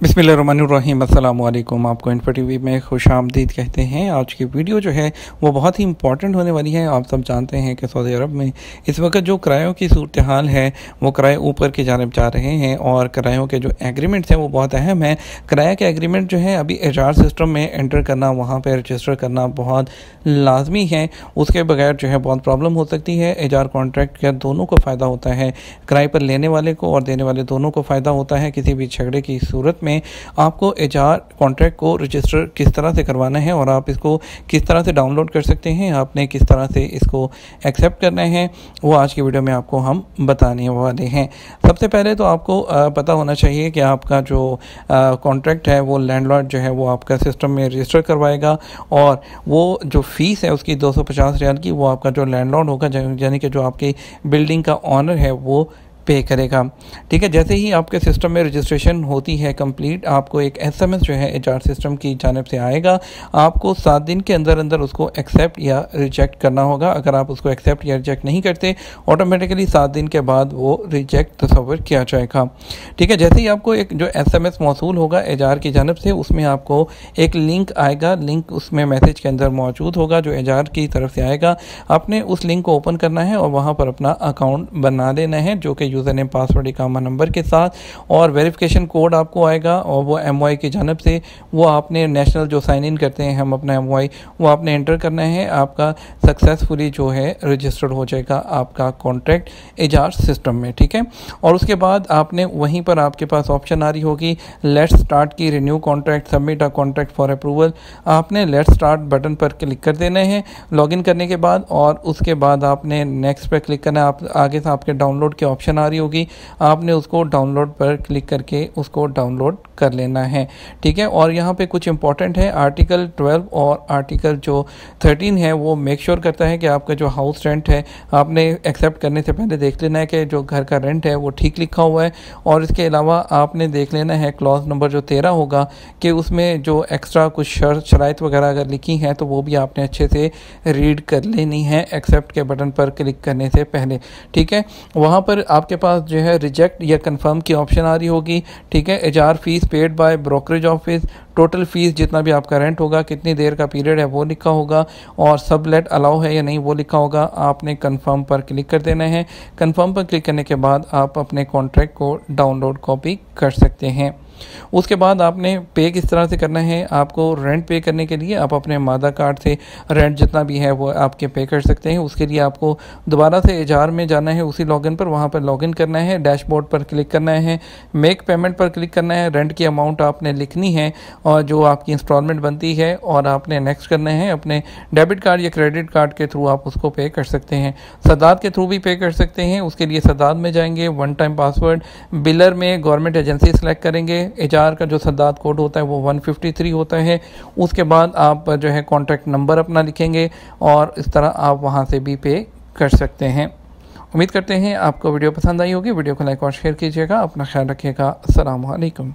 बिस्मिल्लाहिर्रहमानिर्रहीम अस्सलाम वालेकुम। आपको इन्फो टीवी में खुशामदीद कहते हैं। आज की वीडियो जो है वो बहुत ही इंपॉर्टेंट होने वाली है। आप सब जानते हैं कि सऊदी अरब में इस वक्त जो किरायों की सूरत हाल है वो किराए ऊपर की जानिब जा रहे हैं और किरायों के जो एग्रीमेंट्स हैं वो बहुत अहम है। किराया के एग्रीमेंट जो है अभी एचआर सिस्टम में एंटर करना, वहाँ पर रजिस्टर करना बहुत लाजमी है। उसके बगैर जो है बहुत प्रॉब्लम हो सकती है। एचआर कॉन्ट्रैक्ट का दोनों को फ़ायदा होता है, किराए पर लेने वाले को और देने वाले दोनों को फ़ायदा होता है। किसी भी झगड़े की सूरत में आपको एचआर कॉन्ट्रैक्ट को रजिस्टर किस तरह से करवाना है और आप इसको किस तरह से डाउनलोड कर सकते हैं, आपने किस तरह से इसको एक्सेप्ट करना है, वो आज की वीडियो में आपको हम बताने वाले हैं। सबसे पहले तो आपको पता होना चाहिए कि आपका जो कॉन्ट्रैक्ट है वो लैंडलॉर्ड जो है वो आपका सिस्टम में रजिस्टर करवाएगा और वो जो फ़ीस है उसकी 250 रियाल की वो आपका जो लैंडलॉर्ड होगा, यानी कि जो आपकी बिल्डिंग का ऑनर है वो पे करेगा। ठीक है, जैसे ही आपके सिस्टम में रजिस्ट्रेशन होती है कंप्लीट, आपको एक एसएमएस जो है एचआर सिस्टम की जानिब से आएगा। आपको 7 दिन के अंदर अंदर उसको एक्सेप्ट या रिजेक्ट करना होगा। अगर आप उसको एक्सेप्ट या रिजेक्ट नहीं करते, ऑटोमेटिकली 7 दिन के बाद वो रिजेक्ट तस्वर किया जाएगा। ठीक है, जैसे ही आपको एक जो एसएमएस मौसूल होगा एचआर की जानिब से, उसमें आपको एक लिंक आएगा। लिंक उसमें मैसेज के अंदर मौजूद होगा जो एचआर की तरफ से आएगा। आपने उस लिंक को ओपन करना है और वहाँ पर अपना अकाउंट बना देना है, जो कि यूज़र नेम पासवर्ड इकामा नंबर के साथ, और वेरिफिकेशन कोड आपको आएगा और वो एमवाई की जानब से वो आपने नेशनल जो साइन इन करते हैं हम अपना एमवाई, वो आपने एंटर करना है। आपका सक्सेसफुली जो है रजिस्टर्ड हो जाएगा आपका कॉन्ट्रैक्ट एचआर सिस्टम में। ठीक है, और उसके बाद आपने वहीं पर आपके पास ऑप्शन आ रही होगी लेट्स स्टार्ट की renew contract, submit a contract for approval. आपने लेट्स स्टार्ट बटन पर क्लिक कर देना है लॉगिन करने के बाद, और उसके बाद आपने नेक्स्ट पर क्लिक करना है। आप आगे से आपके डाउनलोड के ऑप्शन आ रही होगी, आपने उसको डाउनलोड पर क्लिक करके उसको डाउनलोड कर लेना है। ठीक है, और यहाँ पे कुछ इंपॉर्टेंट है, आर्टिकल 12 और आर्टिकल जो 13 है वो मेक श्योर करता है कि आपका जो हाउस रेंट है आपने एक्सेप्ट करने से पहले देख लेना है कि जो घर का रेंट है वो ठीक लिखा हुआ है। और इसके अलावा आपने देख लेना है क्लॉज नंबर जो 13 होगा कि उसमें जो एक्स्ट्रा कुछ शराइत वगैरह अगर लिखी हैं तो वो भी आपने अच्छे से रीड कर लेनी है एक्सेप्ट के बटन पर क्लिक करने से पहले। ठीक है, वहाँ पर आपके पास जो है रिजेक्ट या कंफर्म की ऑप्शन आ रही होगी। ठीक है, HR fees paid by brokerage office, total fees जितना भी आपका रेंट होगा, कितनी देर का पीरियड है वो लिखा होगा, और सबलेट अलाउ है या नहीं वो लिखा होगा। आपने कंफर्म पर क्लिक कर देना है। कंफर्म पर क्लिक करने के बाद आप अपने कॉन्ट्रैक्ट को डाउनलोड कॉपी कर सकते हैं। उसके बाद आपने पे किस तरह से करना है, आपको रेंट पे करने के लिए आप अपने मादा कार्ड से रेंट जितना भी है वो आपके पे कर सकते हैं। उसके लिए आपको दोबारा से एचआर में जाना है, उसी लॉगिन पर, वहाँ पर लॉगिन करना है, डैशबोर्ड पर क्लिक करना है, मेक पेमेंट पर क्लिक करना है। रेंट की अमाउंट आपने लिखनी है और जो आपकी इंस्टॉलमेंट बनती है, और आपने नेक्स्ट करना है। अपने डेबिट कार्ड या क्रेडिट कार्ड के थ्रू आप उसको पे कर सकते हैं, सदाद के थ्रू भी पे कर सकते हैं। उसके लिए सदाद में जाएंगे, वन टाइम पासवर्ड, बिलर में गवर्नमेंट एजेंसी सेलेक्ट करेंगे। एचआर का जो सदाद कोड होता है वो 153 होता है। उसके बाद आप जो है कॉन्टैक्ट नंबर अपना लिखेंगे और इस तरह आप वहाँ से भी पे कर सकते हैं। उम्मीद करते हैं आपको वीडियो पसंद आई होगी। वीडियो को लाइक और शेयर कीजिएगा। अपना ख्याल रखिएगा। अस्सलाम वालेकुम।